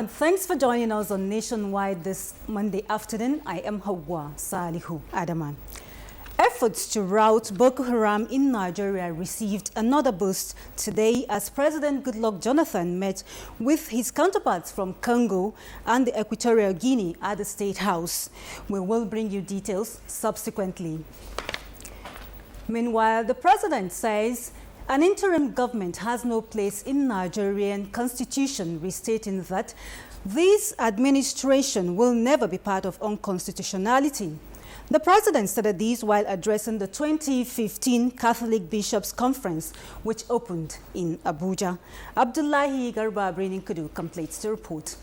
and thanks for joining us on Nationwide this Monday afternoon. I am Hawa Salihu Adaman. Efforts to rout Boko Haram in Nigeria received another boost today as President Goodluck Jonathan met with his counterparts from Congo and the Equatorial Guinea at the State House. We will bring you details subsequently. Meanwhile, the president says an interim government has no place in Nigerian constitution, restating that this administration will never be part of unconstitutionality. The president stated this while addressing the 2015 Catholic Bishops' Conference, which opened in Abuja. Abdullahi Garba Kudu completes the report.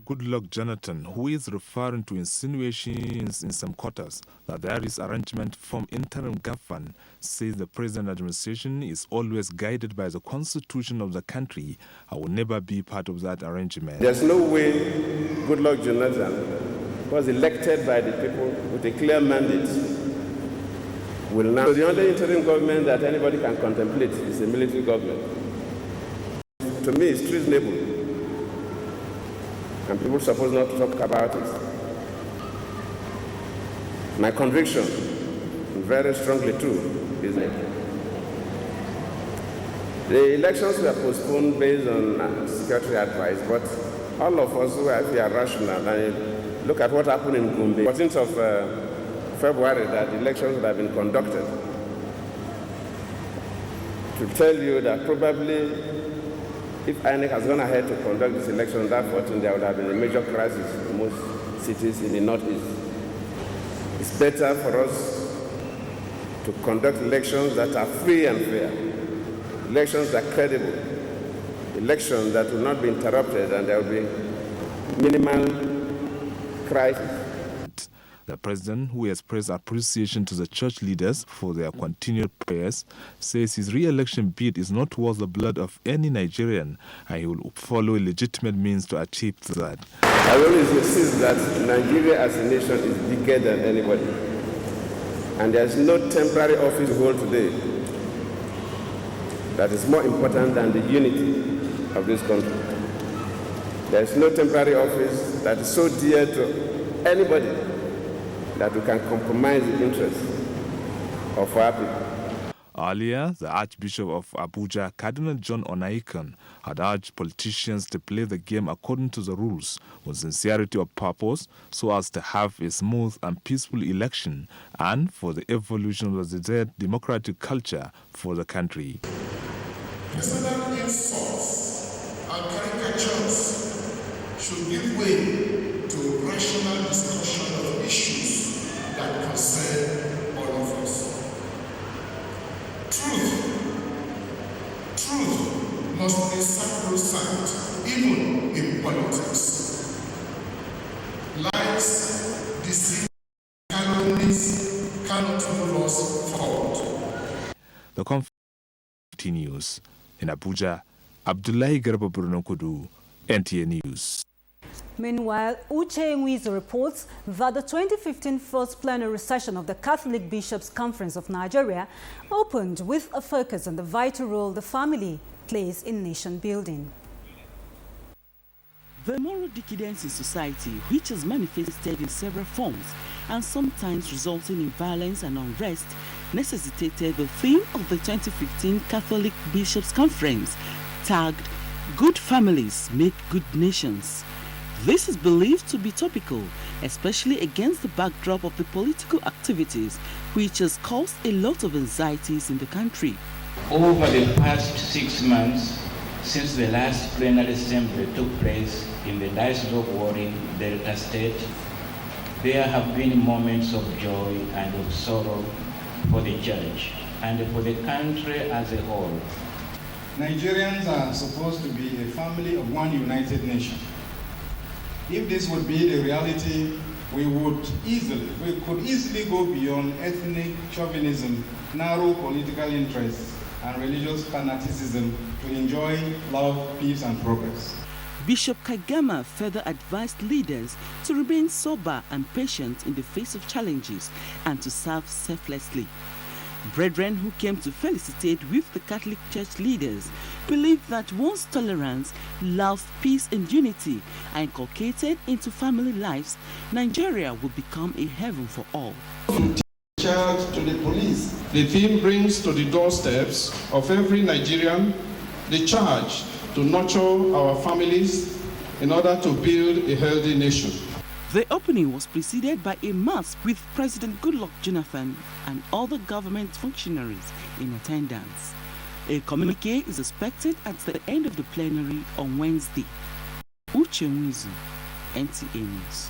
Goodluck Jonathan, who is referring to insinuations in some quarters that there is arrangement from interim government, says the present administration is always guided by the constitution of the country and will never be part of that arrangement. There's no way Goodluck Jonathan was elected by the people with a clear mandate will now. So the only interim government that anybody can contemplate is a military government. To me, it's treasonable. And people are supposed not to talk about it. My conviction, very strongly too, is that the elections were postponed based on security advice, but all of us who are rational and look at what happened in Gombe. 14th of February, that the elections would have been conducted. To tell you that probably if INEC has gone ahead to conduct this election on that 14th, there would have been a major crisis in most cities in the Northeast. It's better for us to conduct elections that are free and fair, elections that are credible, elections that will not be interrupted and there will be minimal crisis. The president, who expressed appreciation to the church leaders for their continued prayers, says his re-election bid is not worth the blood of any Nigerian and he will follow legitimate means to achieve that. I always insist that Nigeria as a nation is bigger than anybody. And there is no temporary office to hold today that is more important than the unity of this country. There is no temporary office that is so dear to anybody that we can compromise the interests of our people. Earlier, the Archbishop of Abuja, Cardinal John Onaikan, had urged politicians to play the game according to the rules with sincerity of purpose so as to have a smooth and peaceful election and for the evolution of the desired democratic culture for the country. Personal insults and caricatures should give way to rational discussion of issues that concern all of us. Truth must be sacrosanct, even in politics. Lies, deceit, calumnies cannot move us forward. The conference continues. In Abuja, Abdullahi Garba Kudu, NTA News. Meanwhile, Uche Nwizu reports that the 2015 first plenary session of the Catholic Bishops' Conference of Nigeria opened with a focus on the vital role the family plays in nation building. The moral decadence in society, which is manifested in several forms and sometimes resulting in violence and unrest, necessitated the theme of the 2015 Catholic Bishops' Conference, tagged "Good Families Make Good Nations." This is believed to be topical, especially against the backdrop of the political activities, which has caused a lot of anxieties in the country. Over the past 6 months, since the last plenary assembly took place in the Diocese of Warri, Delta State, there have been moments of joy and of sorrow for the Church and for the country as a whole. Nigerians are supposed to be a family of one united nation. If this would be the reality, we could easily go beyond ethnic chauvinism, narrow political interests, and religious fanaticism to enjoy love, peace, and progress. Bishop Kagama further advised leaders to remain sober and patient in the face of challenges and to serve selflessly. Brethren who came to felicitate with the Catholic Church leaders believed that once tolerance, love, peace and unity are inculcated into family lives, Nigeria will become a heaven for all. Charge to the police. The theme brings to the doorsteps of every Nigerian the charge to nurture our families in order to build a healthy nation. The opening was preceded by a mass with President Goodluck Jonathan and other government functionaries in attendance. A communique is expected at the end of the plenary on Wednesday. Uche Nwizu, NTA News.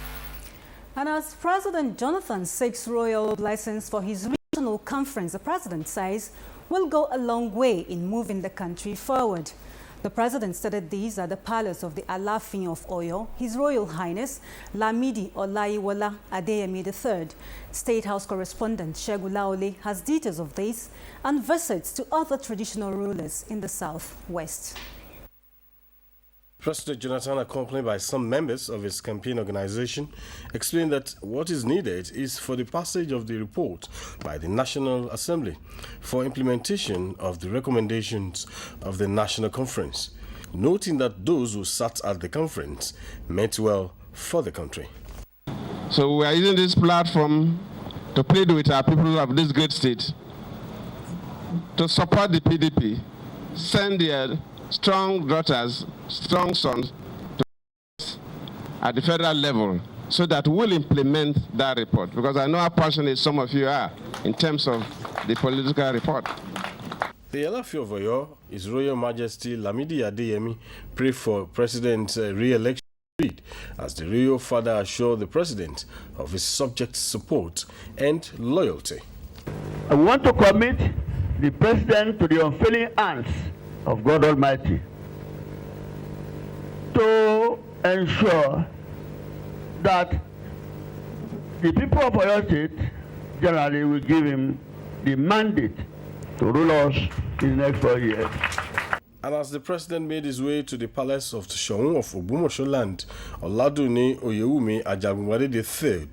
And as President Jonathan seeks royal license for his regional conference, the president says will go a long way in moving the country forward. The president stated this at the palace of the Alafin of Oyo, His Royal Highness Lamidi Olaiwola Adeyemi III. State House correspondent Segun Laole has details of this and visits to other traditional rulers in the southwest. President Jonathan, accompanied by some members of his campaign organization, explained that what is needed is for the passage of the report by the National Assembly for implementation of the recommendations of the National Conference, noting that those who sat at the conference meant well for the country. So we are using this platform to plead with our people of this great state to support the PDP, send their strong daughters, strong sons at the federal level so that we'll implement that report. Because I know how passionate some of you are in terms of the political report. The Alaafin of Oyo, His Royal Majesty Lamidi Adeyemi, prayed for President's re-election bid as the royal father assured the President of his subjects' support and loyalty. I want to commit the President to the unfailing hands of God Almighty to ensure that the people of Oyo State generally will give him the mandate to rule us in the next 4 years. And as the president made his way to the palace of Shoun of Ogbomoso land, Oladunni Oyewumi Ajagungbade III,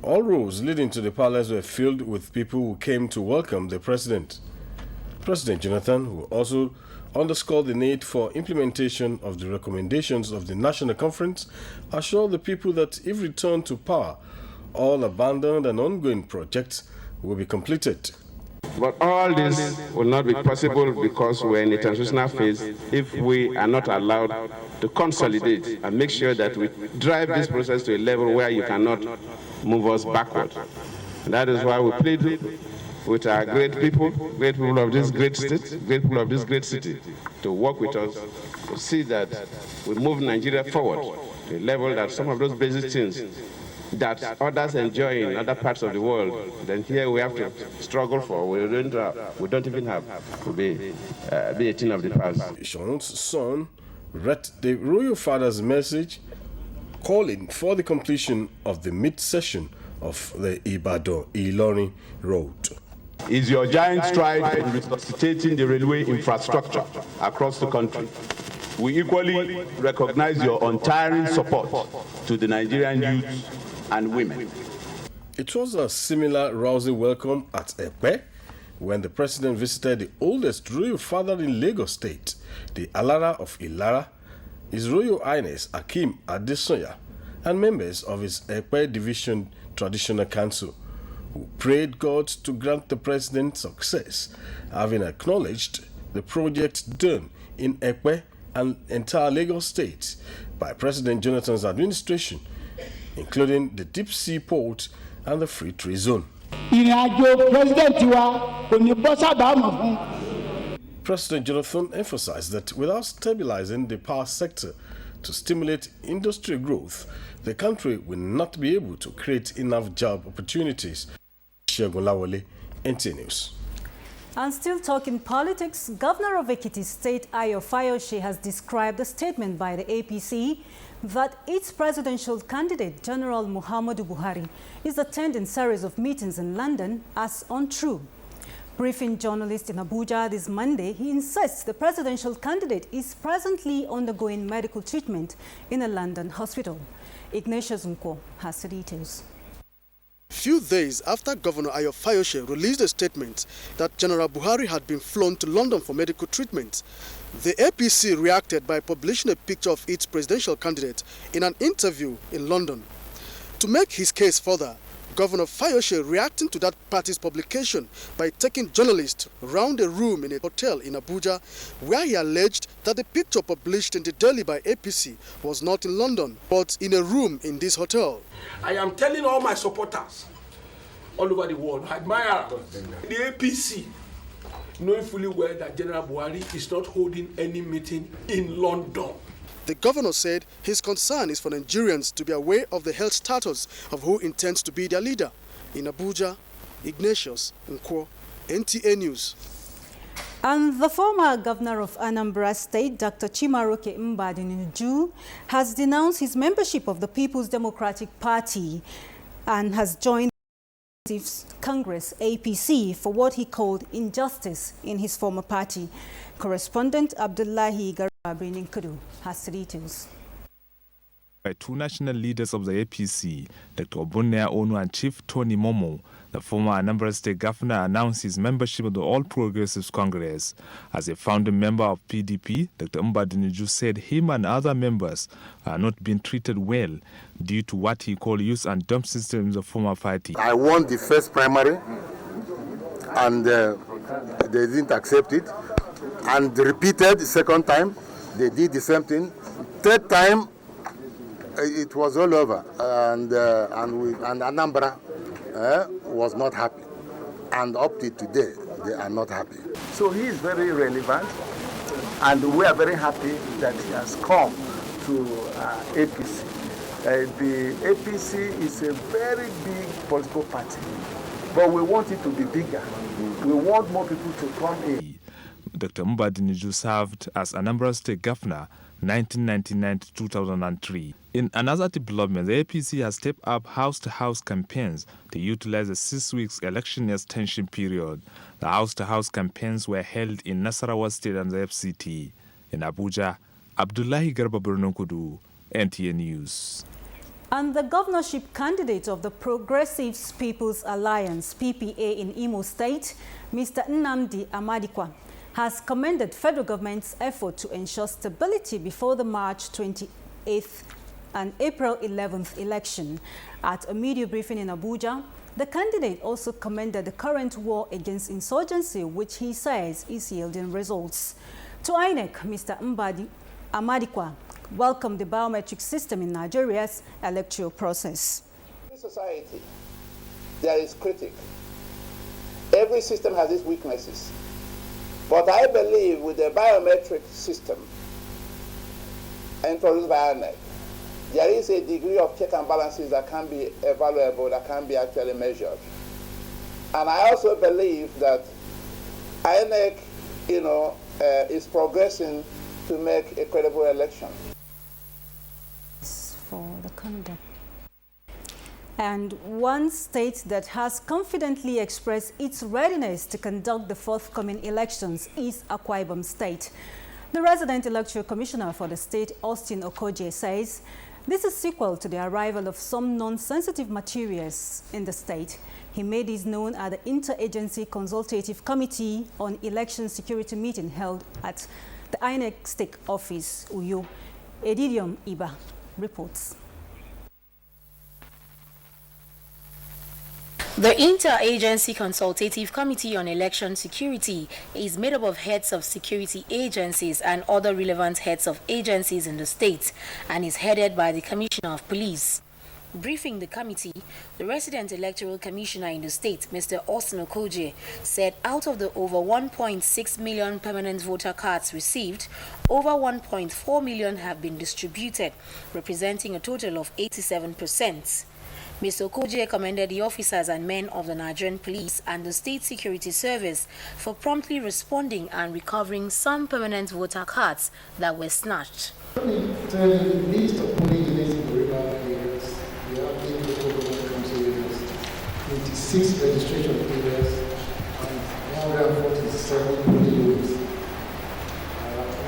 all roads leading to the palace were filled with people who came to welcome the president. President Jonathan, who also underscored the need for implementation of the recommendations of the National Conference, assured the people that if returned to power, all abandoned and ongoing projects will be completed. But all this will not be possible because we're in the transitional phase if we are not allowed to consolidate and make sure that we drive this process to a level where you cannot move us backward. And that is why we plead with our great people of this great state, great people of this great city, to work with us to see that we move Nigeria forward to a level that some of those basic things that others enjoy in other parts of the world, then here we have to struggle for. We don't even have to be a thing of the past. Shaun's son read the royal father's message calling for the completion of the mid-section of the Ibadan-Ilorin road. Is your giant stride in resuscitating the railway infrastructure across the country. We equally recognize your untiring support to the Nigerian youth and women. It was a similar rousing welcome at Ekpe when the president visited the oldest royal father in Lagos State, the Alara of Ilara, His Royal Highness Akeem Adesoya, and members of his Ekpe Division Traditional Council, who prayed God to grant the president success, having acknowledged the projects done in Ekpe and entire Lagos State by President Jonathan's administration, including the deep sea port and the free trade zone. President Jonathan emphasized that without stabilizing the power sector to stimulate industry growth, the country will not be able to create enough job opportunities. Segun Laole, NTA News. And still talking politics, Governor of Ekiti State Ayo Fayose has described a statement by the APC that its presidential candidate, General Muhammadu Buhari, is attending a series of meetings in London as untrue. Briefing journalists in Abuja this Monday, he insists the presidential candidate is presently undergoing medical treatment in a London hospital. Ignatius Nko has the details. Few days after Governor Ayo Fayose released a statement that General Buhari had been flown to London for medical treatment, The APC reacted by publishing a picture of its presidential candidate in an interview in London. To make his case further, Governor Fayose reacting to that party's publication by taking journalists round a room in a hotel in Abuja, where he alleged that the picture published in the Daily by APC was not in London, but in a room in this hotel. I am telling all my supporters all over the world, my admirers, the APC, knowing fully well that General Buhari is not holding any meeting in London. The governor said his concern is for Nigerians to be aware of the health status of who intends to be their leader. In Abuja, Ignatius Nkwo, NTA News. And the former governor of Anambra State, Dr. Chimaroke Mbadinuju, has denounced his membership of the People's Democratic Party and has joined Congress APC for what he called injustice in his former party. Correspondent Abdullahi Garabin Nkudu has the details. By two national leaders of the APC, Dr. Obunaya Onu and Chief Tony Momo, the former Anambra State governor announced his membership of the All Progressives Congress. As a founding member of PDP, Dr. Mbadinuju said him and other members are not being treated well due to what he called use and dump system in the former party. I won the first primary and they didn't accept it, and repeated the second time, they did the same thing. Third time, it was all over, and Anambra was not happy, and up to today they are not happy. So he is very relevant, and we are very happy that he has come to APC. The APC is a very big political party, but we want it to be bigger. We want more people to come in. Dr. Mbadinuju served as Anambra State governor 1999 to 2003. In another development, the APC has stepped up house-to-house campaigns to utilize the 6 weeks election extension period. The house-to-house campaigns were held in Nasarawa State and the FCT. In Abuja, Abdullahi Garba Nkudu, NTA News. And the governorship candidate of the Progressive People's Alliance, PPA, in Imo State, Mr. Nnamdi Amadikwa, has commended federal government's effort to ensure stability before the March 28th and April 11th election. At a media briefing in Abuja, the candidate also commended the current war against insurgency, which he says is yielding results. To INEC, Mr. Amadikwa welcomed the biometric system in Nigeria's electoral process. In society, there is critique. Every system has its weaknesses. But I believe with the biometric system introduced by INEC, there is a degree of check and balances that can be evaluable, that can be actually measured. And I also believe that INEC, is progressing to make a credible election. For the conduct. And one state that has confidently expressed its readiness to conduct the forthcoming elections is Akwa Ibom State. The resident electoral commissioner for the state, Austin Okoje, says this is sequel to the arrival of some non-sensitive materials in the state. He made this known at the Interagency Consultative Committee on Election Security meeting held at the INEC State Office, Uyo. Edidium Iba reports. The Interagency Consultative Committee on Election Security is made up of heads of security agencies and other relevant heads of agencies in the state and is headed by the Commissioner of Police. Briefing the committee, the resident electoral commissioner in the state, Mr. Austin Okoje, said out of the over 1.6 million permanent voter cards received, over 1.4 million have been distributed, representing a total of 87%. Mr. Okoje commended the officers and men of the Nigerian police and the State Security Service for promptly responding and recovering some permanent voter cards that were snatched. The list of polling units in the rural areas, we have 8 local government council areas, 26 registration areas, and 147 polling units.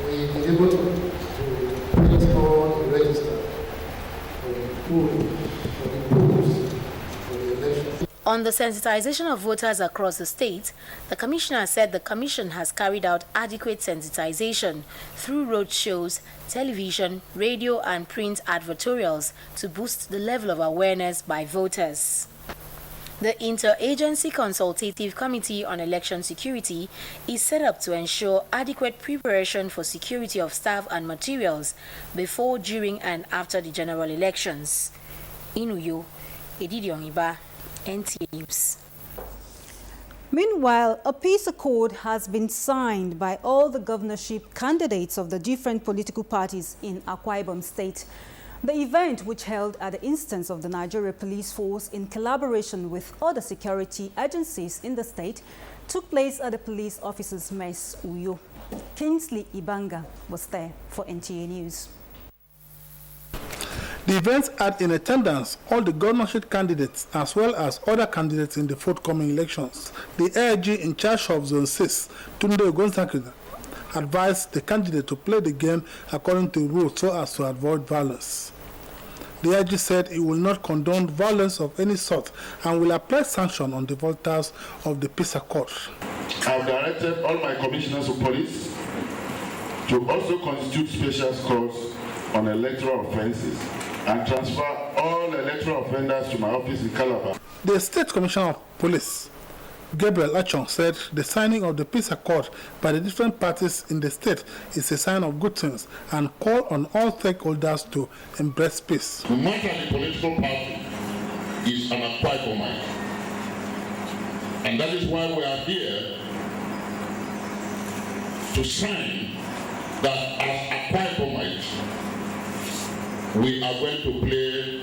We've been able to print all the register for the polls for the election. On the sensitization of voters across the state, the commissioner said the commission has carried out adequate sensitization through road shows, television, radio and print advertorials to boost the level of awareness by voters. The Interagency Consultative Committee on Election Security is set up to ensure adequate preparation for security of staff and materials before, during and after the general elections. In Uyo, Edidion Iba, NTA News. Meanwhile, a peace accord has been signed by all the governorship candidates of the different political parties in Akwa Ibom State. The event, which held at the instance of the Nigeria Police Force in collaboration with other security agencies in the state, took place at the police officers' mess, Uyo. Kingsley Ibanga was there for NTA News. The event had in attendance all the governorship candidates as well as other candidates in the forthcoming elections. The AIG in charge of Zone 6, Tunde Ogonzakida, advised the candidate to play the game according to rules so as to avoid violence. The AIG said he will not condone violence of any sort and will apply sanction on the voters of the peace accord. I've directed all my commissioners of police to also constitute special squads on electoral offences and transfer all electoral offenders to my office in Calabar. The State Commissioner of Police, Gabriel Achong, said the signing of the peace accord by the different parties in the state is a sign of good things and call on all stakeholders to embrace peace. No matter the political party is an Akwa Ibomite, and that is why we are here to sign that as Akwa Ibomite, we are going to play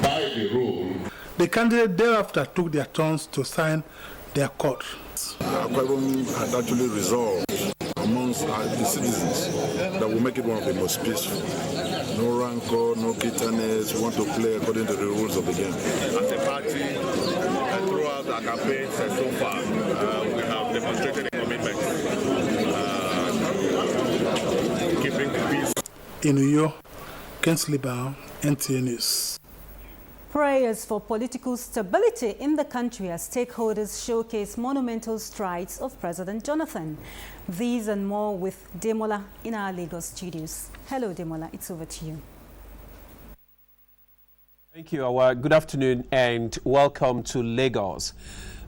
by the rule. The candidate thereafter took their turns to sign their accord. Akwa Ibom had actually resolved amongst the citizens that will make it one of the most peaceful. No rancor, no bitterness. We want to play according to the rules of the game. As a party, throughout our campaigns so far, we have demonstrated a commitment keeping peace. In Uyo, Kingsley Ibanga, NTA News. Prayers for political stability in the country as stakeholders showcase monumental strides of President Jonathan. These and more with Demola in our Lagos studios. Hello, Demola, it's over to you. Thank you, Awa. Good afternoon and welcome to Lagos.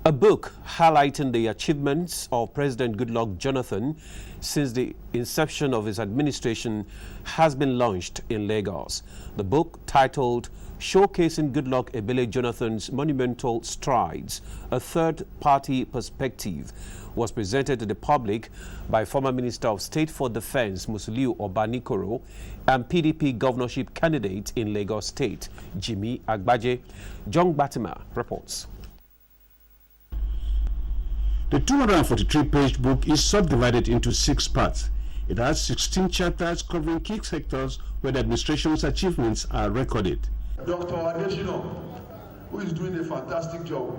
A book highlighting the achievements of President Goodluck Jonathan since the inception of his administration has been launched in Lagos. The book, titled Showcasing Goodluck Ebele Jonathan's Monumental Strides, a Third-Party Perspective, was presented to the public by former Minister of State for Defense Musiliu Obanikoro and PDP governorship candidate in Lagos State, Jimmy Agbaje. John Batima reports. The 243-page book is subdivided into 6 parts. It has 16 chapters covering key sectors where the administration's achievements are recorded. Dr. Adeshino, who is doing a fantastic job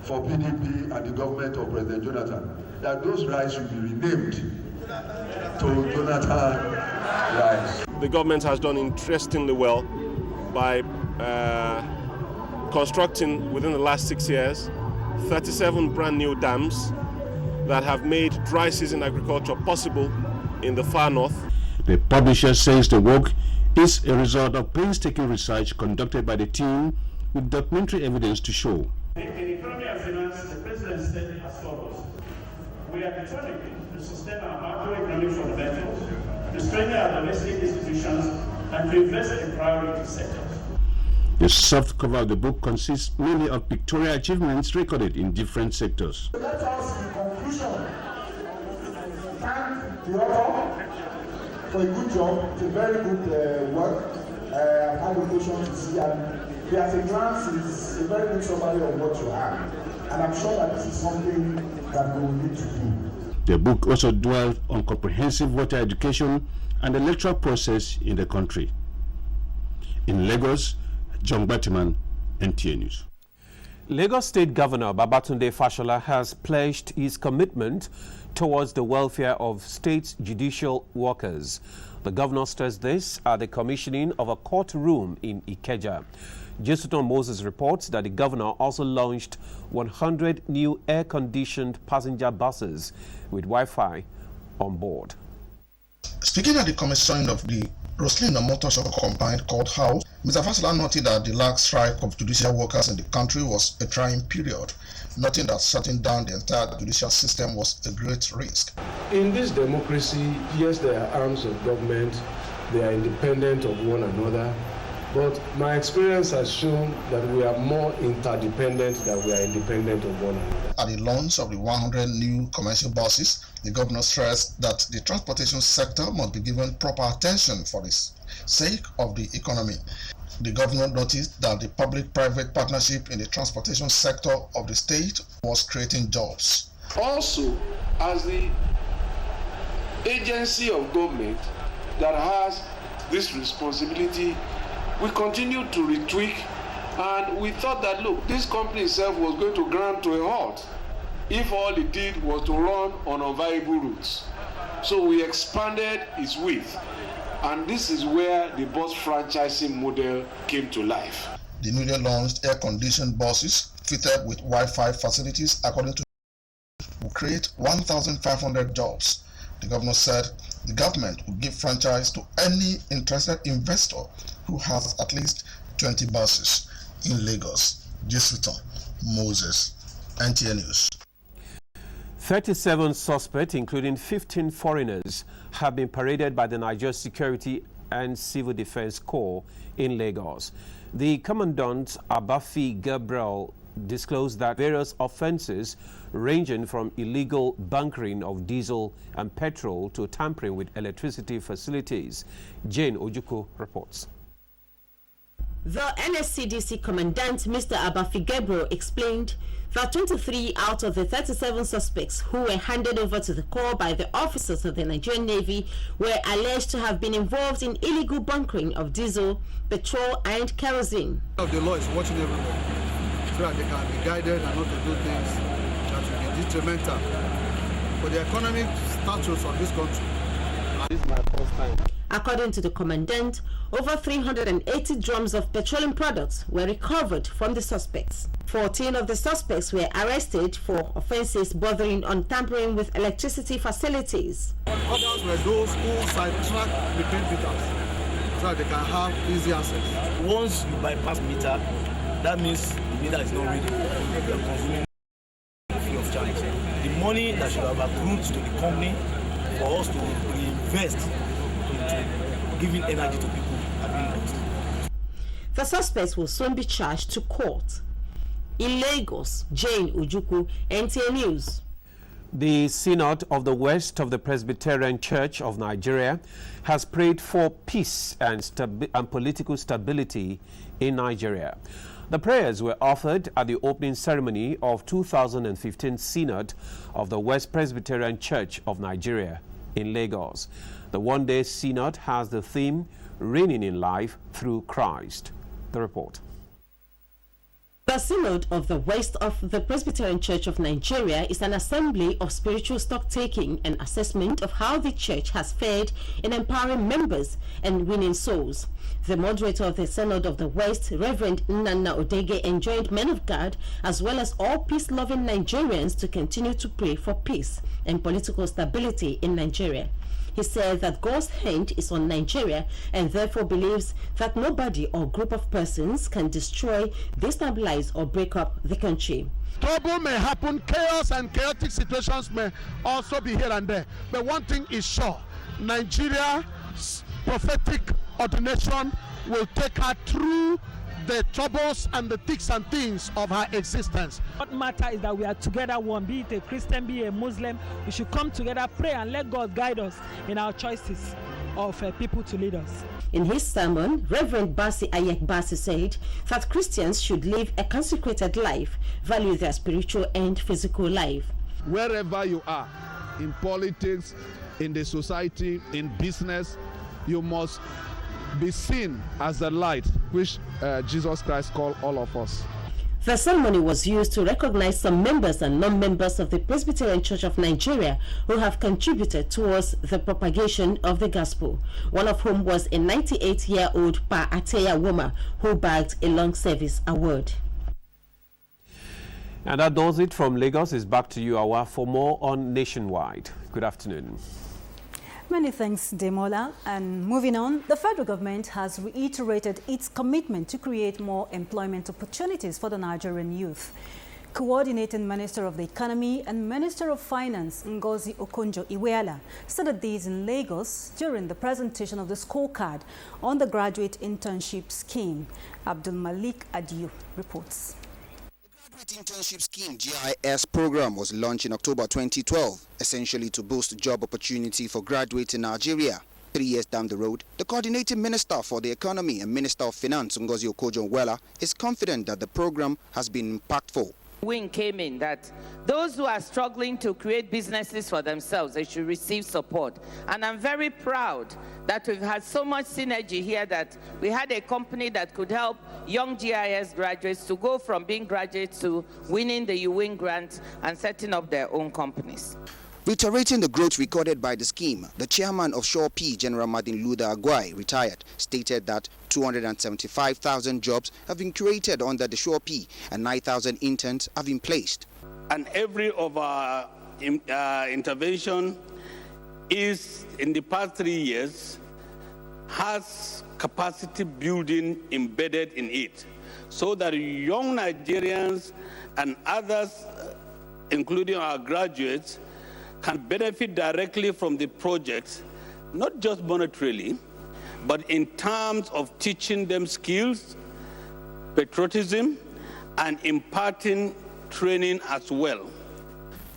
for PDP and the government of President Jonathan, that those rights should be renamed to Jonathan rights. The government has done interestingly well by constructing, within the last 6 years, 37 brand new dams that have made dry season agriculture possible in the far north. The publisher says the work is a result of painstaking research conducted by the team with documentary evidence to show. In economy and finance, the president said as follows: we are determined to sustain our macroeconomic fundamentals, to strengthen our domestic institutions, and to invest in priority sectors. The soft cover of the book consists mainly of pictorial achievements recorded in different sectors. Let us, in conclusion, thank the author for a good job. It's a very good work. I've had occasion to see, and at a glance, it's a very good summary of what you have. And I'm sure that this is something that we will need to do. The book also dwells on comprehensive voter education and the electoral process in the country. In Lagos, John Batiman, NTA News. Lagos State Governor Babatunde Fashola has pledged his commitment towards the welfare of state judicial workers. The governor stressed this at the commissioning of a courtroom in Ikeja. Jesuton Moses reports that the governor also launched 100 new air-conditioned passenger buses with Wi-Fi on board. Speaking at the commissioning of the Roslina Motor Shop Combined Courthouse, Mr. Fashola noted that the last strike of judicial workers in the country was a trying period, noting that shutting down the entire judicial system was a great risk. In this democracy, yes, there are arms of government, they are independent of one another, but my experience has shown that we are more interdependent than we are independent of one another. At the launch of the 100 new commercial buses, the governor stressed that the transportation sector must be given proper attention for the sake of the economy. The governor noticed that the public-private partnership in the transportation sector of the state was creating jobs. Also, as the agency of government that has this responsibility, we continue to retweak, and we thought that, look, this company itself was going to grind to a halt if all it did was to run on unviable routes. So we expanded its width, and this is where the bus franchising model came to life. The newly launched air-conditioned buses fitted with Wi-Fi facilities, according to will create 1,500 jobs. The governor said the government will give franchise to any interested investor who has at least 20 buses in Lagos. Jesuton Moses, NTA News. 37 suspects, including 15 foreigners, have been paraded by the Nigerian Security and Civil Defense Corps in Lagos. The Commandant Abafi Gabriel disclosed that various offenses ranging from illegal bunkering of diesel and petrol to tampering with electricity facilities. Jane Ojuku reports. The NSCDC Commandant, Mr. Abafi Gabriel, explained that 23 out of the 37 suspects who were handed over to the Corps by the officers of the Nigerian Navy were alleged to have been involved in illegal bunkering of diesel, petrol, and kerosene. The law is watching everybody so that they can be guided and not to do things that will be detrimental for the economic status of this country. This is my first time. According to the commandant, over 380 drums of petroleum products were recovered from the suspects. 14 of the suspects were arrested for offenses bordering on tampering with electricity facilities. Others were those who sidetrack the paint meters so that they can have easy access. Once you bypass meter, that means the meter is not ready. You are consuming free of charge. The money that should have accrued to the company for us to reinvest into giving energy to people have been lost. The suspects will soon be charged to court. In Lagos, Jane Ojuku, NTA News. The Synod of the West of the Presbyterian Church of Nigeria has prayed for peace and political stability in Nigeria. The prayers were offered at the opening ceremony of 2015 Synod of the West Presbyterian Church of Nigeria in Lagos. The one-day synod has the theme, Reigning in Life Through Christ. The report. The Synod of the West of the Presbyterian Church of Nigeria is an assembly of spiritual stock-taking and assessment of how the church has fared in empowering members and winning souls. The moderator of the Synod of the West, Reverend Nnanna Odege, enjoined men of God as well as all peace-loving Nigerians to continue to pray for peace and political stability in Nigeria. He said that God's hand is on Nigeria and therefore believes that nobody or group of persons can destroy, destabilize, or break up the country. Trouble may happen, chaos and chaotic situations may also be here and there. But one thing is sure, Nigeria's prophetic ordination will take her through the troubles and the thicks and thins of her existence. What matters is that we are together one, be it a Christian, be it a Muslim. We should come together, pray, and let God guide us in our choices of people to lead us. In his sermon, Reverend Basi Ayek Basi said that Christians should live a consecrated life, value their spiritual and physical life. Wherever you are, in politics, in the society, in business, you must be seen as the light which Jesus Christ called all of us. The ceremony was used to recognize some members and non-members of the Presbyterian Church of Nigeria who have contributed towards the propagation of the gospel, one of whom was a 98-year-old Pa Ateya woman who bagged a long service award. And that does it from Lagos. It's back to you, Awa, for more on Nationwide. Good afternoon. Many thanks, Demola. And moving on, the federal government has reiterated its commitment to create more employment opportunities for the Nigerian youth. Coordinating Minister of the Economy and Minister of Finance, Ngozi Okonjo-Iweala, stated these in Lagos during the presentation of the scorecard on the graduate internship scheme. Abdul Malik Adiu reports. The Internship Scheme GIS program was launched in October 2012, essentially to boost job opportunity for graduates in Nigeria. 3 years down the road, the Coordinating Minister for the Economy and Minister of Finance, Ngozi Okonjo-Iweala, is confident that the program has been impactful. Wing came in that those who are struggling to create businesses for themselves, they should receive support. And I'm very proud that we've had so much synergy here that we had a company that could help young GIS graduates to go from being graduates to winning the UWIN grant and setting up their own companies. Reiterating the growth recorded by the scheme, the chairman of Shaw P, General Martin Luther Agwai, retired, stated that 275,000 jobs have been created under the Shaw P and 9,000 interns have been placed. And every of our intervention is, in the past 3 years, has capacity building embedded in it, so that young Nigerians and others, including our graduates, can benefit directly from the projects, not just monetarily, but in terms of teaching them skills, patriotism, and imparting training as well.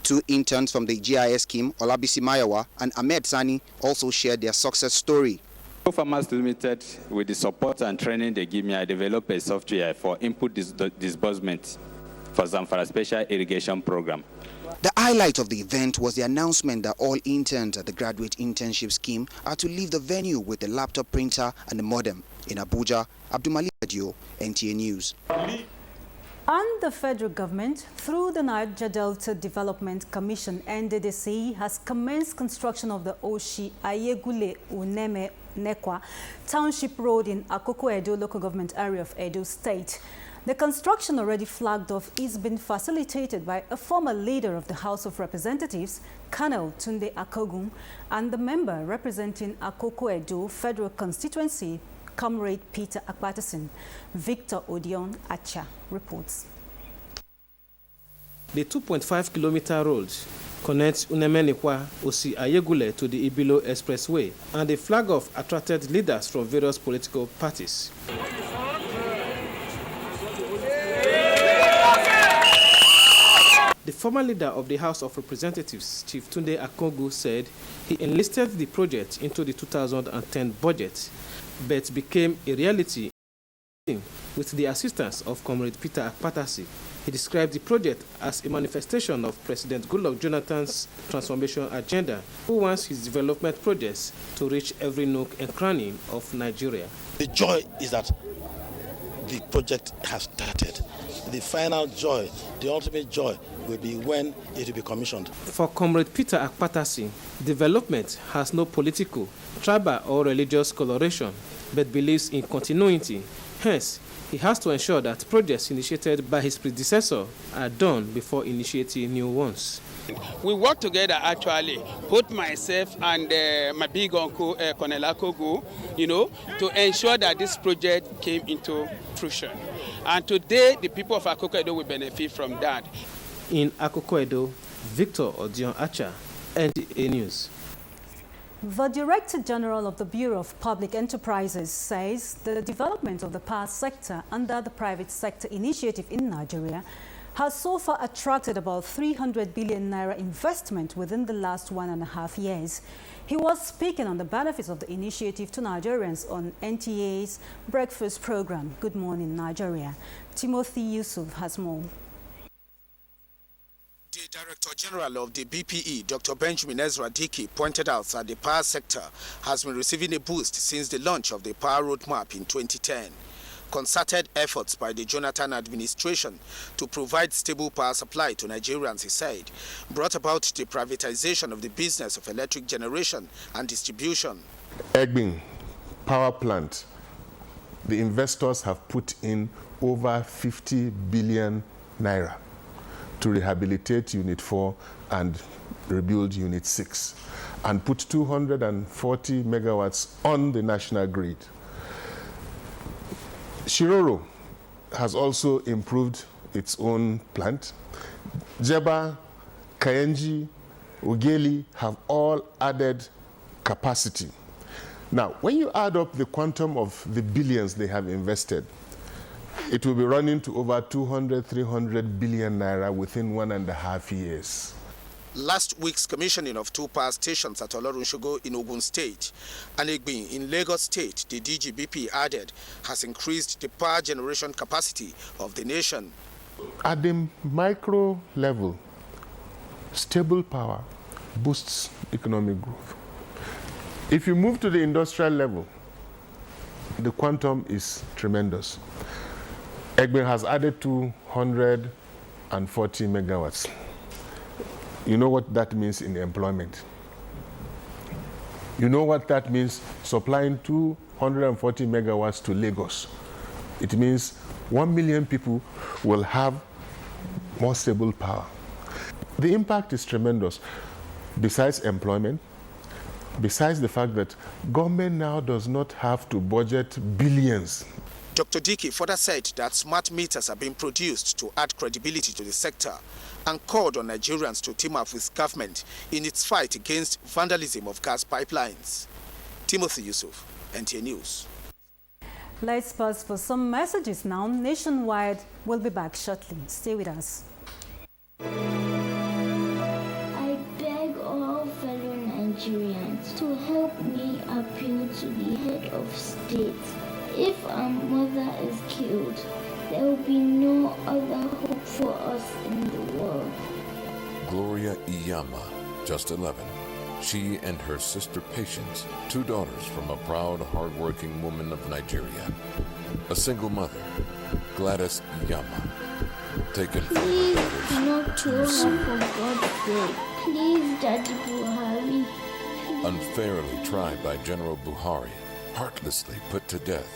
2 interns from the GIS scheme, Olabisi Mayawa and Ahmed Sani, also shared their success story. Farmers Limited, with the support and training they give me, I developed a software for input disbursement for Zamfara Special Irrigation Program. The highlight of the event was the announcement that all interns at the graduate internship scheme are to leave the venue with a laptop printer and a modem. In Abuja, Abdul Malik Adio, NTA News. And the federal government, through the Niger Delta Development Commission, NDDC, has commenced construction of the Oshi Ayegule Uneme Nekwa Township Road in Akoko Edo local government area of Edo State. The construction, already flagged off, is being facilitated by a former leader of the House of Representatives, Colonel Tunde Akogun, and the member representing Akoko Edo Federal Constituency, Comrade Peter Akpatasin. Victor Odion Acha reports. The 2.5-kilometer road connects Unemenekwa Osi Ayegule to the Ibilo Expressway, and the flag-off attracted leaders from various political parties. The former leader of the House of Representatives, Chief Tunde Akogu, said he enlisted the project into the 2010 budget, but became a reality with the assistance of Comrade Peter Akpatasi. He described the project as a manifestation of President Goodluck Jonathan's transformation agenda, who wants his development projects to reach every nook and cranny of Nigeria. The joy is that the project has started. The final joy, the ultimate joy, will be when it will be commissioned. For Comrade Peter Akpatasi, development has no political, tribal or religious coloration, but believes in continuity. Hence, he has to ensure that projects initiated by his predecessor are done before initiating new ones. We work together actually, both myself and my big uncle, Colonel Akogu, to ensure that this project came into fruition. And today, the people of Akoko Edo will benefit from that. In Akoko Edo, Victor Odion Acha, NTA News. The Director General of the Bureau of Public Enterprises says the development of the power sector under the private sector initiative in Nigeria has so far attracted about 300 billion naira investment within the last 1.5 years. He was speaking on the benefits of the initiative to Nigerians on NTA's breakfast program, Good Morning Nigeria. Timothy Yusuf has more. The Director General of the BPE, Dr. Benjamin Ezra Dickey, pointed out that the power sector has been receiving a boost since the launch of the Power Roadmap in 2010. concerted efforts by the Jonathan administration to provide stable power supply to Nigerians, he said, brought about the privatization of the business of electric generation and distribution. Egbin power plant, the investors have put in over 50 billion naira to rehabilitate Unit 4 and rebuild Unit 6 and put 240 megawatts on the national grid. Shiroro has also improved its own plant. Jeba, Kayenji, Ugeli have all added capacity. Now, when you add up the quantum of the billions they have invested, it will be running to over 200, 300 billion naira within 1.5 years. Last week's commissioning of 2 power stations at Olorunshogo in Ogun State and Egbin in Lagos State, the DGBP added, has increased the power generation capacity of the nation. At the micro level, stable power boosts economic growth. If you move to the industrial level, the quantum is tremendous. Egbin has added 240 megawatts. You know what that means in employment. You know what that means supplying 240 megawatts to Lagos. It means 1 million people will have more stable power. The impact is tremendous. Besides employment, besides the fact that government now does not have to budget billions. Dr. Dickey further said that smart meters are being produced to add credibility to the sector and called on Nigerians to team up with government in its fight against vandalism of gas pipelines. Timothy Yusuf, NTA News. Let's pause for some messages now. Nationwide will be back shortly. Stay with us. I beg all fellow Nigerians to help me appeal to the head of state. If our mother is killed, there will be no other hope for us in the world. Gloria Iyama, just 11. She and her sister Patience, 2 daughters from a proud, hard-working woman of Nigeria. A single mother, Gladys Iyama, taken from Please her do not kill daughters. her for God's sake. Please, Daddy Buhari. Unfairly tried by General Buhari, heartlessly put to death.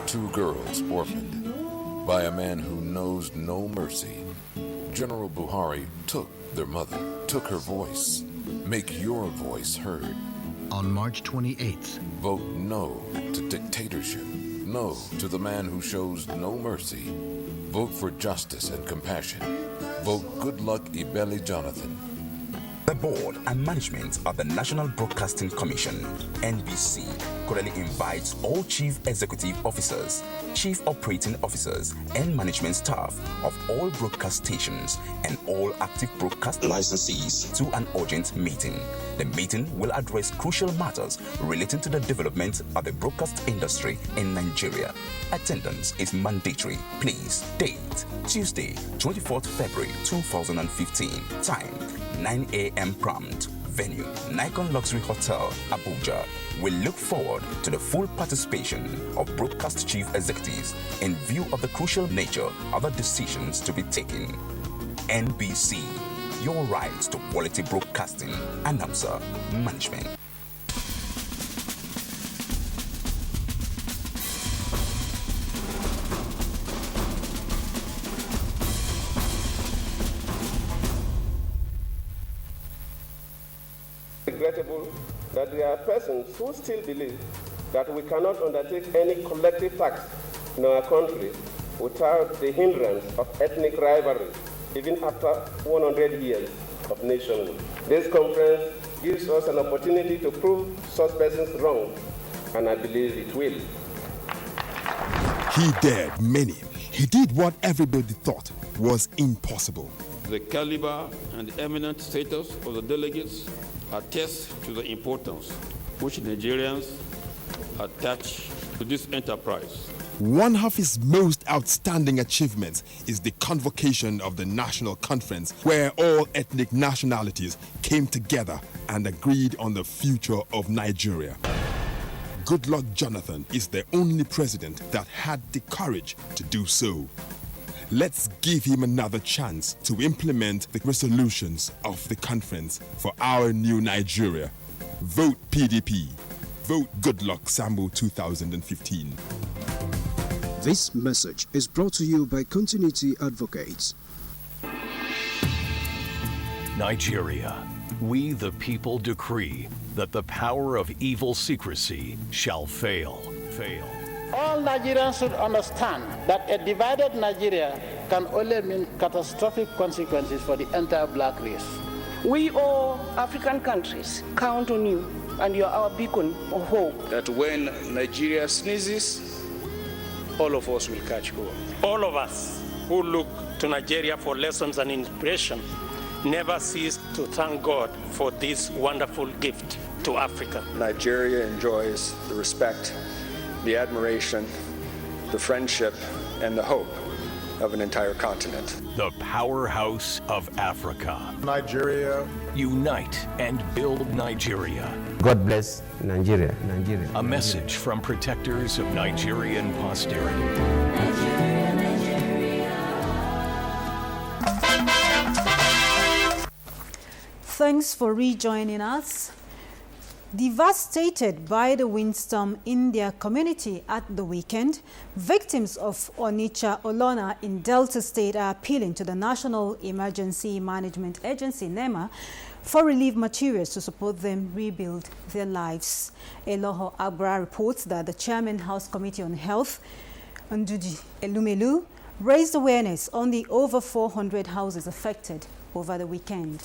2 girls orphaned by a man who knows no mercy. General Buhari took their mother, took her voice. Make your voice heard. On March 28th, vote no to dictatorship. No to the man who shows no mercy. Vote for justice and compassion. Vote good luck Ibeli Jonathan. The board and management of the National Broadcasting Commission, NBC, cordially invites all chief executive officers, chief operating officers, and management staff of all broadcast stations and all active broadcast licensees to an urgent meeting. The meeting will address crucial matters relating to the development of the broadcast industry in Nigeria. Attendance is mandatory. Please, date, Tuesday, 24th February 2015. Time, 9 a.m. prompt. Venue, Nikon Luxury Hotel, Abuja. We look forward to the full participation of broadcast chief executives in view of the crucial nature of the decisions to be taken. NBC, your rights to quality broadcasting. Announcer, management. Regrettable that there are persons who still believe that we cannot undertake any collective task in our country without the hindrance of ethnic rivalry, even after 100 years of nationhood. This conference gives us an opportunity to prove such persons wrong, and I believe it will. He dared many. He did what everybody thought was impossible. The caliber and eminent status of the delegates attest to the importance which Nigerians attach to this enterprise. One of his most outstanding achievements is the convocation of the National Conference, where all ethnic nationalities came together and agreed on the future of Nigeria. Goodluck Jonathan is the only president that had the courage to do so. Let's give him another chance to implement the resolutions of the conference for our new Nigeria. Vote PDP. Vote Goodluck Sambo 2015. This message is brought to you by Continuity Advocates. Nigeria, we the people decree that the power of evil secrecy shall fail. All Nigerians should understand that a divided Nigeria can only mean catastrophic consequences for the entire black race. We all African countries count on you, and you are our beacon of hope. That when Nigeria sneezes, all of us will catch cold. All of us who look to Nigeria for lessons and inspiration never cease to thank God for this wonderful gift to Africa. Nigeria enjoys the respect, the admiration, the friendship, and the hope of an entire continent. The powerhouse of Africa. Nigeria. Unite and build Nigeria. God bless Nigeria. A message from protectors of Nigerian posterity. Thanks for rejoining us. Devastated by the windstorm in their community at the weekend, victims of Onitsha Olona in Delta State are appealing to the National Emergency Management Agency, NEMA, for relief materials to support them rebuild their lives. Eloho Agbra reports that the Chairman House Committee on Health, Nduji Elumelu, raised awareness on the over 400 houses affected over the weekend.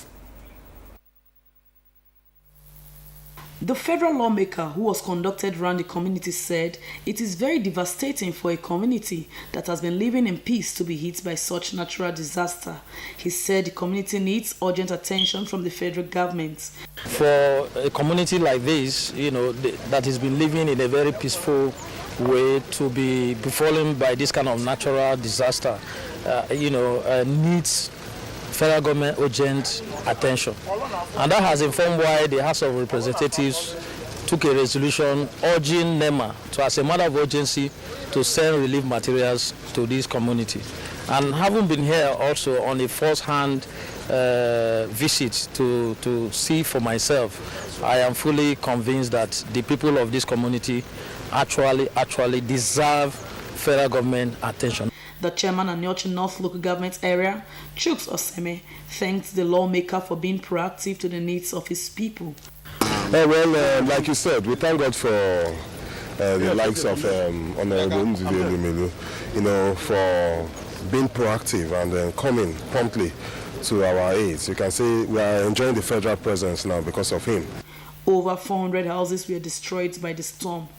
The federal lawmaker who was conducted around the community said it is very devastating for a community that has been living in peace to be hit by such natural disaster. He said the community needs urgent attention from the federal government. For a community like this, that has been living in a very peaceful way, to be befallen by this kind of natural disaster, needs federal government urgent attention. And that has informed why the House of Representatives took a resolution urging NEMA to, as a matter of urgency, to send relief materials to this community. And having been here also on a first-hand visit to see for myself, I am fully convinced that the people of this community actually deserve federal government attention. The chairman of Nyocha North Local Government Area, Chuks Oseme, thanked the lawmaker for being proactive to the needs of his people. Like you said, we thank God for the likes of Honorable Nduji Elumelu, for being proactive and coming promptly to our aid. You can say we are enjoying the federal presence now because of him. Over 400 houses were destroyed by the storm.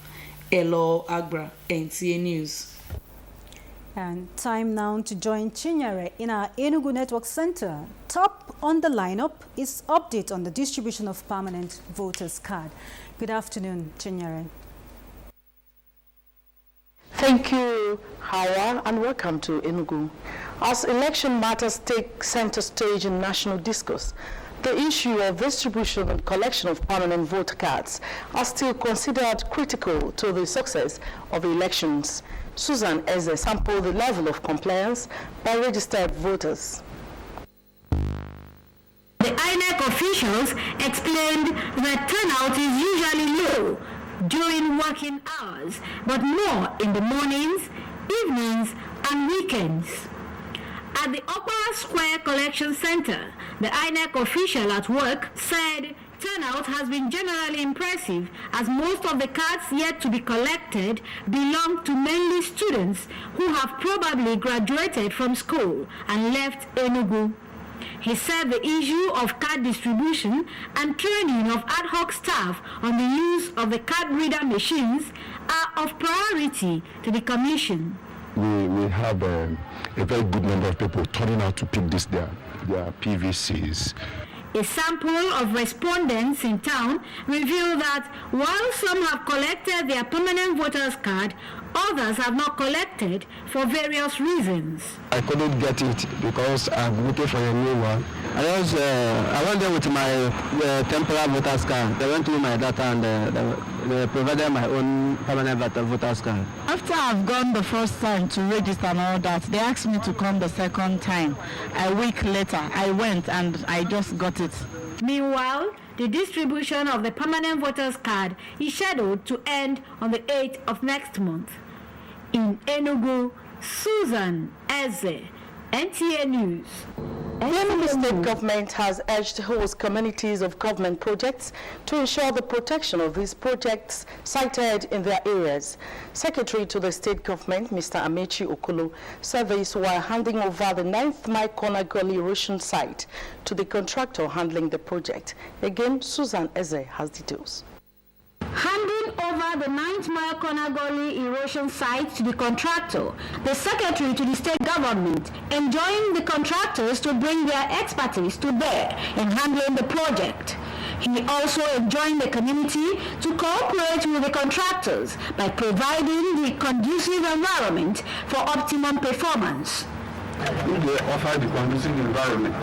Elo Agbra, NTA News. And time now to join Chinyere in our Enugu Network Center. Top on the lineup is update on the distribution of permanent voters card. Good afternoon, Chinyere. Thank you, Hawa, and welcome to Enugu. As election matters take center stage in national discourse, the issue of distribution and collection of permanent voter cards are still considered critical to the success of elections. Susan Eze sampled the level of compliance by registered voters. The INEC officials explained that turnout is usually low during working hours, but more in the mornings, evenings, and weekends. At the Opera Square Collection Center, the INEC official at work said turnout has been generally impressive, as most of the cards yet to be collected belong to mainly students who have probably graduated from school and left Enugu. He said the issue of card distribution and training of ad hoc staff on the use of the card reader machines are of priority to the commission. We have a very good number of people turning out to pick their PVCs. A sample of respondents in town revealed that while some have collected their permanent voters card, others have not collected for various reasons. I couldn't get it because I'm looking for a new one, I went there with my temporary voter's card. They went through my data and they provided my own permanent voter's card. After I've gone the first time to register and all that, they asked me to come the second time. A week later, I went and I just got it. Meanwhile, the distribution of the permanent voter's card is scheduled to end on the 8th of next month. In Enugu, Susan Eze, NTA News. The state government has urged host communities of government projects to ensure the protection of these projects cited in their areas. Secretary to the state government, Mr. Amechi Okolo, said this while handing over the 9th Mile Corner Gully erosion site to the contractor handling the project. Again, Susan Eze has details. Handing over the 9th Mile Corner Gully erosion site to the contractor, the secretary to the state government enjoined the contractors to bring their expertise to bear in handling the project. He also enjoined the community to cooperate with the contractors by providing the conducive environment for optimum performance. If they offer the conducive environment,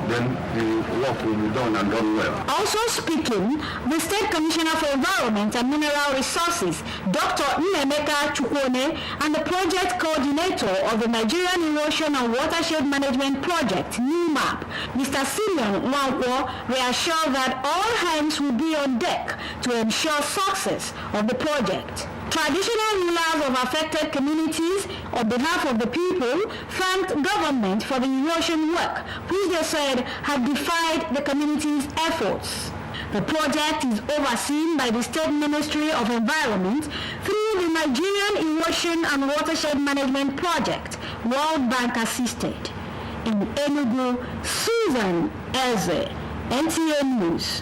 then the work will be done and done well. Also speaking, the State Commissioner for Environment and Mineral Resources, Dr. Nnemeka Chukwone, and the project coordinator of the Nigerian Erosion and Watershed Management Project, NEMAP, Mr. Simeon Nwankwo, reassured that all hands will be on deck to ensure success of the project. Traditional rulers of affected communities, on behalf of the people, thanked government for the erosion work, which they said had defied the community's efforts. The project is overseen by the State Ministry of Environment through the Nigerian Erosion and Watershed Management Project, World Bank assisted. In Enugu, Susan Eze, NTA News.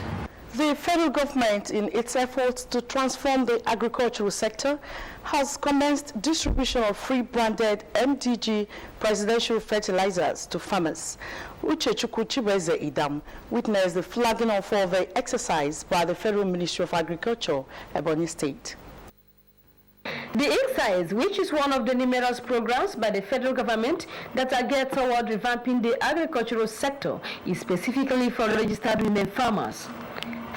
The federal government, in its efforts to transform the agricultural sector, has commenced distribution of free-branded MDG presidential fertilizers to farmers. Uchechukwu Chibeze Idam witnessed the flagging off of the exercise by the Federal Ministry of Agriculture, Ebonyi State. The exercise, which is one of the numerous programs by the federal government that are geared toward revamping the agricultural sector, is specifically for registered women farmers.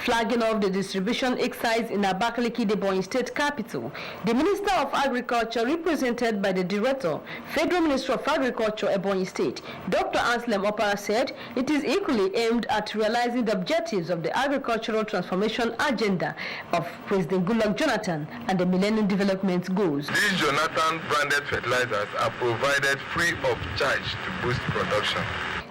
Flagging off the distribution exercise in Abakaliki, the Ebonyi State capital, the Minister of Agriculture, represented by the Director, Federal Ministry of Agriculture, Ebonyi State, Dr. Anselm Opara, said it is equally aimed at realizing the objectives of the agricultural transformation agenda of President Goodluck Jonathan and the Millennium Development Goals. These Jonathan branded fertilizers are provided free of charge to boost production.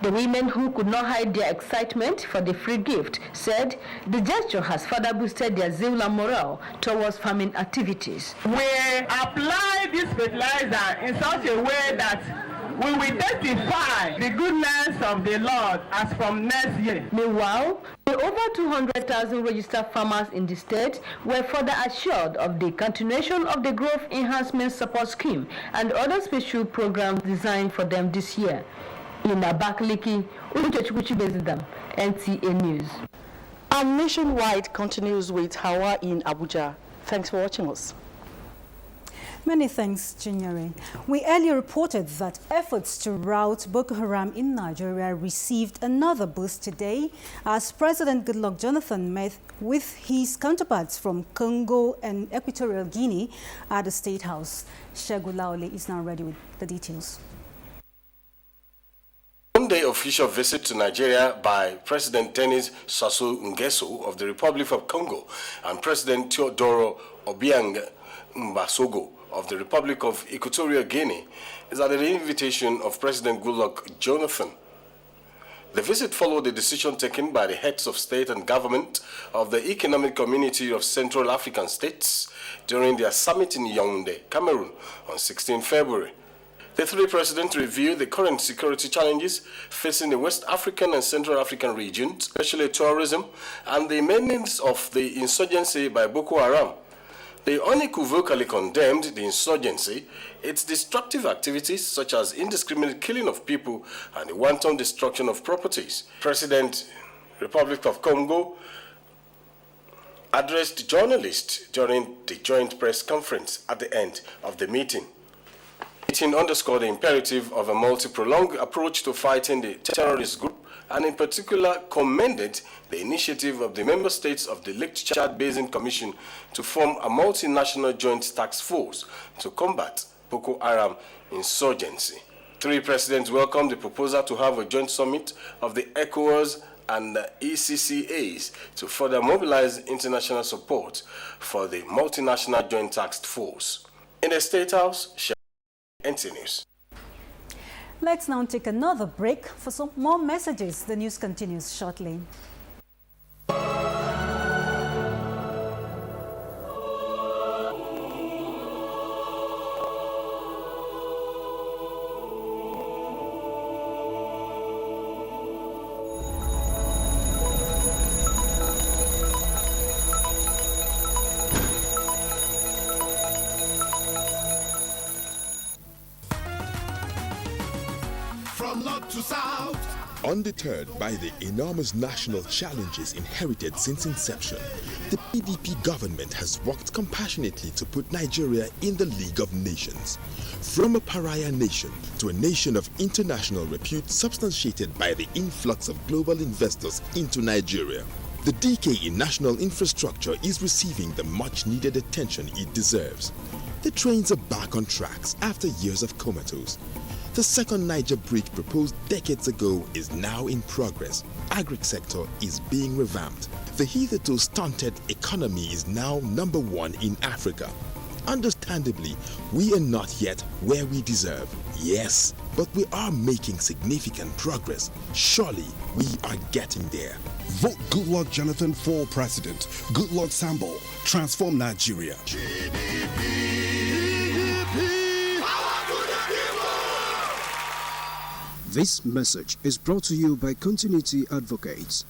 The women, who could not hide their excitement for the free gift, said the gesture has further boosted their zeal and morale towards farming activities. We apply this fertilizer in such a way that we will testify the goodness of the Lord as from next year. Meanwhile, the over 200,000 registered farmers in the state were further assured of the continuation of the Growth Enhancement Support Scheme and other special programs designed for them this year. In Abakaliki, Uchechukwu Chibeze, NTA News. And Nationwide continues with Hawa in Abuja. Thanks for watching us. Many thanks, Chinyere. We earlier reported that efforts to rout Boko Haram in Nigeria received another boost today as President Goodluck Jonathan met with his counterparts from Congo and Equatorial Guinea at the State House. Shegu Laole is now ready with the details. One-day official visit to Nigeria by President Denis Sassou Nguesso of the Republic of Congo and President Teodoro Obiang Mbasogo of the Republic of Equatorial Guinea is at the invitation of President Goodluck Jonathan. The visit followed the decision taken by the heads of state and government of the Economic Community of Central African States during their summit in Yaoundé, Cameroon on 16 February. The three presidents reviewed the current security challenges facing the West African and Central African regions, especially tourism, and the maintenance of the insurgency by Boko Haram. They unequivocally condemned the insurgency, its destructive activities such as indiscriminate killing of people and the wanton destruction of properties. President Republic of Congo addressed journalists during the joint press conference at the end of the meeting. The meeting underscored the imperative of a multi-pronged approach to fighting the terrorist group and in particular commended the initiative of the member states of the Lake Chad Basin Commission to form a multinational joint task force to combat Boko Haram insurgency. 3 presidents welcomed the proposal to have a joint summit of the ECOWAS and the ECCAs to further mobilize international support for the multinational joint task force. In the State House, NTA News. Let's now take another break for some more messages. The news continues shortly. Undeterred by the enormous national challenges inherited since inception, the PDP government has worked compassionately to put Nigeria in the League of Nations. From a pariah nation to a nation of international repute substantiated by the influx of global investors into Nigeria, the decay in national infrastructure is receiving the much-needed attention it deserves. The trains are back on tracks after years of comatose. The second Niger bridge proposed decades ago is now in progress. Agric sector is being revamped. The hitherto stunted economy is now #1 in Africa. Understandably, we are not yet where we deserve. Yes, but we are making significant progress. Surely we are getting there. Vote Goodluck Jonathan for president. Goodluck Sambo. Transform Nigeria. This message is brought to you by Continuity Advocates.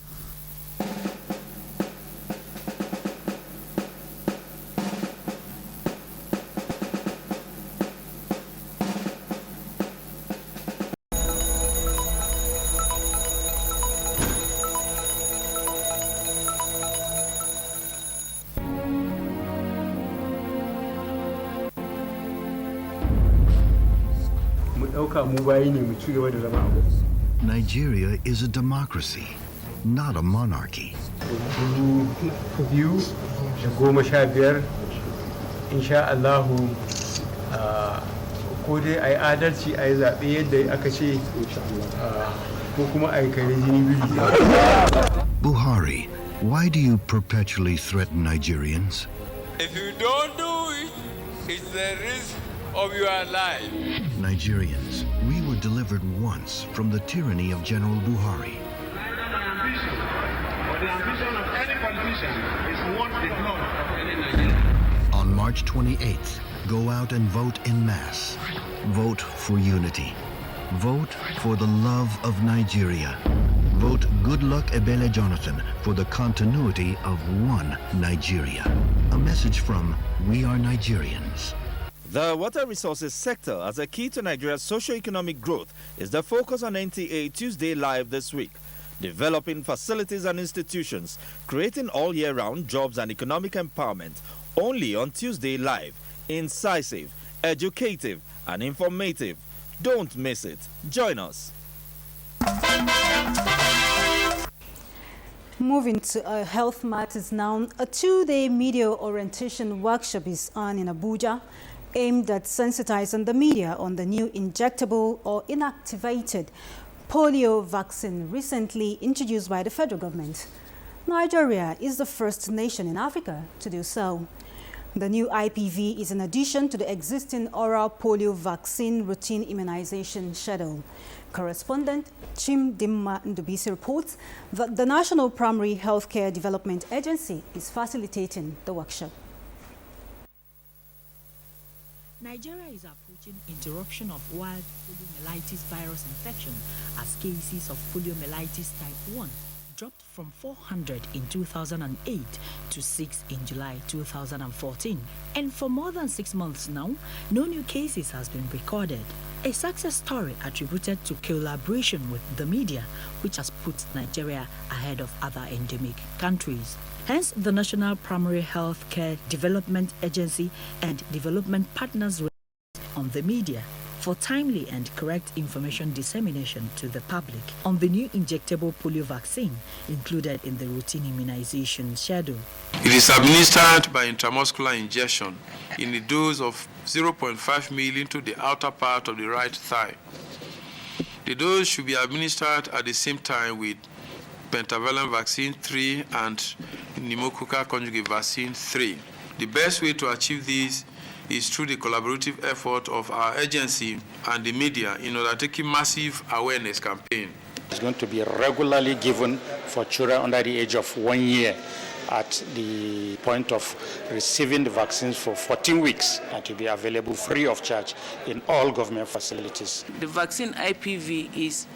Nigeria is a democracy, not a monarchy. Buhari, why do you perpetually threaten Nigerians? If you don't do it, it's the risk of your life. Nigerians, we were delivered once from the tyranny of General Buhari. The ambition of any politician is to want the blood of any Nigerian. On March 28th, go out and vote en masse. Vote for unity. Vote for the love of Nigeria. Vote Goodluck Ebele Jonathan for the continuity of one Nigeria. A message from We Are Nigerians. The water resources sector as a key to Nigeria's socio-economic growth is the focus on NTA Tuesday Live this week. Developing facilities and institutions, creating all year round jobs and economic empowerment, only on Tuesday Live. Incisive, educative and informative. Don't miss it. Join us. Moving to health matters now, a 2-day media orientation workshop is on in Abuja, aimed at sensitizing the media on the new injectable or inactivated polio vaccine recently introduced by the federal government. Nigeria is the first nation in Africa to do so. The new IPV is in addition to the existing oral polio vaccine routine immunization schedule. Correspondent Chimdimma Ndubisi reports that the National Primary Healthcare Development Agency is facilitating the workshop. Nigeria is approaching interruption of wild poliomyelitis virus infection as cases of poliomyelitis type 1 dropped from 400 in 2008 to 6 in July 2014. And for more than 6 months now, no new cases has been recorded. A success story attributed to collaboration with the media, which has put Nigeria ahead of other endemic countries. Hence, the National Primary Healthcare Development Agency and development partners on the media. for timely and correct information dissemination to the public on the new injectable polio vaccine included in the routine immunization schedule. It is administered by intramuscular injection in a dose of 0.5 ml into the outer part of the right thigh. The dose should be administered at the same time with pentavalent vaccine 3 and pneumococcal conjugate vaccine 3. The best way to achieve this is through the collaborative effort of our agency and the media in undertaking massive awareness campaign. It's going to be regularly given for children under the age of 1 year at the point of receiving the vaccines for 14 weeks and to be available free of charge in all government facilities. The vaccine IPV is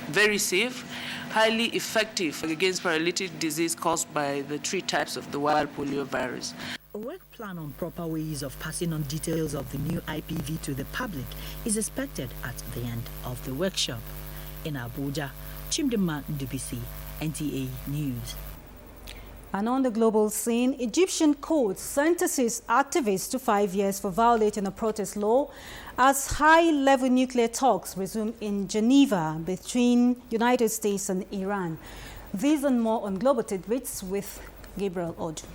very safe, highly effective against paralytic disease caused by the 3 types of the wild polio virus. A work plan on proper ways of passing on details of the new IPV to the public is expected at the end of the workshop. In Abuja, Chimdema Ndubisi, NTA News. And on the global scene, Egyptian court sentences activists to 5 years for violating a protest law as high-level nuclear talks resume in Geneva between United States and Iran. These and more on Global Tidbits with Gabriel Odu.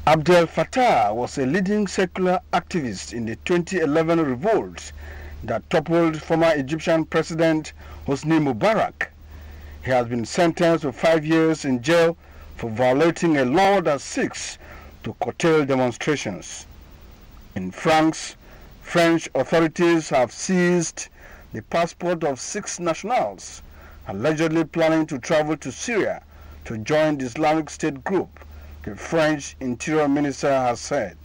Abdel Fattah was a leading secular activist in the 2011 revolt that toppled former Egyptian President Hosni Mubarak. He has been sentenced to 5 years in jail for violating a law that seeks to curtail demonstrations. In France, French authorities have seized the passport of 6 nationals allegedly planning to travel to Syria to join the Islamic State group, the French Interior Minister has said.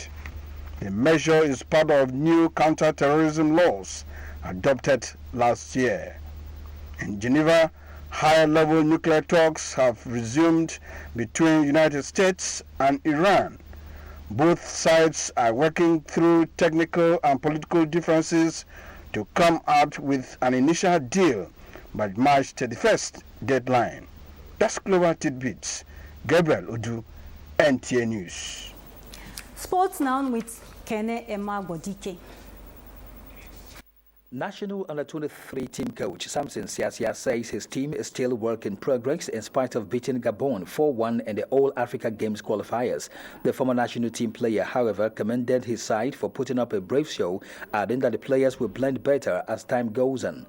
The measure is part of new counter-terrorism laws adopted last year. In Geneva, high-level nuclear talks have resumed between the United States and Iran. Both sides are working through technical and political differences to come out with an initial deal by March 31st deadline. That's Global Tidbits. Gabriel Odu, NTA News. Sports now with Kene Emma Godike. National Under-23 team coach Samson Siasia says his team is still work in progress in spite of beating Gabon 4-1 in the All-Africa Games qualifiers. The former national team player, however, commended his side for putting up a brave show, adding that the players will blend better as time goes on.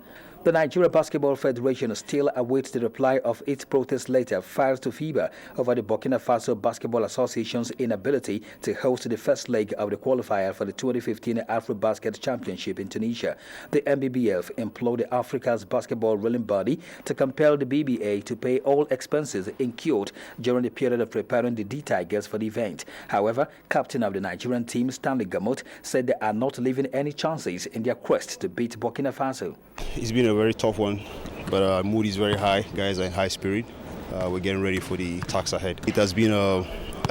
The Nigeria Basketball Federation still awaits the reply of its protest letter filed to FIBA over the Burkina Faso Basketball Association's inability to host the first leg of the qualifier for the 2015 AfroBasket Championship in Tunisia. The MBBF implored Africa's basketball ruling body to compel the BBA to pay all expenses incurred during the period of preparing the D-Tigers for the event. However, captain of the Nigerian team, Stanley Gamot, said they are not leaving any chances in their quest to beat Burkina Faso. It's been a very tough one, but mood is very high. Guys are in high spirit. We're getting ready for the task ahead. It has been a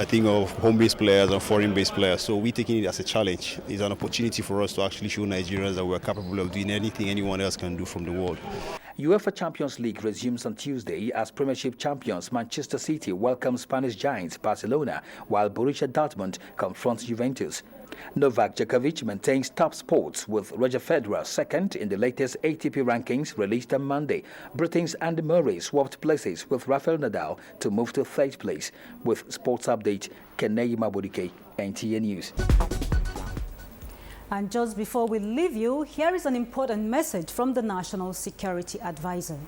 thing of home-based players and foreign-based players, so we're taking it as a challenge. It's an opportunity for us to actually show Nigerians that we're capable of doing anything anyone else can do from the world. UEFA Champions League resumes on Tuesday as Premiership champions Manchester City welcome Spanish giants Barcelona, while Borussia Dortmund confronts Juventus. Novak Djokovic maintains top spots with Roger Federer second in the latest ATP rankings released on Monday. Britain's Andy Murray swapped places with Rafael Nadal to move to third place. With Sports Update, Kenei Mabodike, NTA News. And just before we leave you, here is an important message from the National Security Advisor.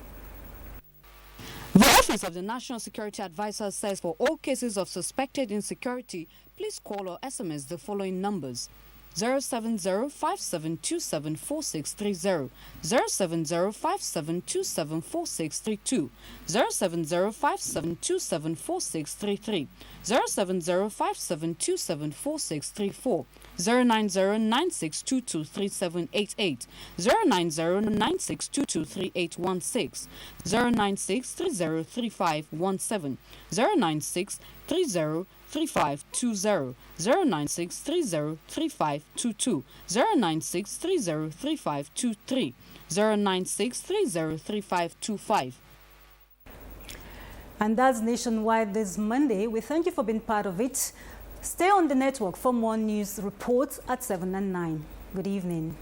The Office of the National Security Advisor says for all cases of suspected insecurity, please call or SMS the following numbers: 070-5727-4630, 070-5727-4632, 070-5727-4633, 070-5727-4634, 090-9622-3788, 090-9622-3816, 096-303517, 096-303520, 096-303522, 096-303523, 096-303525. And that's Nationwide this Monday. We thank you for being part of it. Stay on the network for more news reports at 7 and 9. Good evening.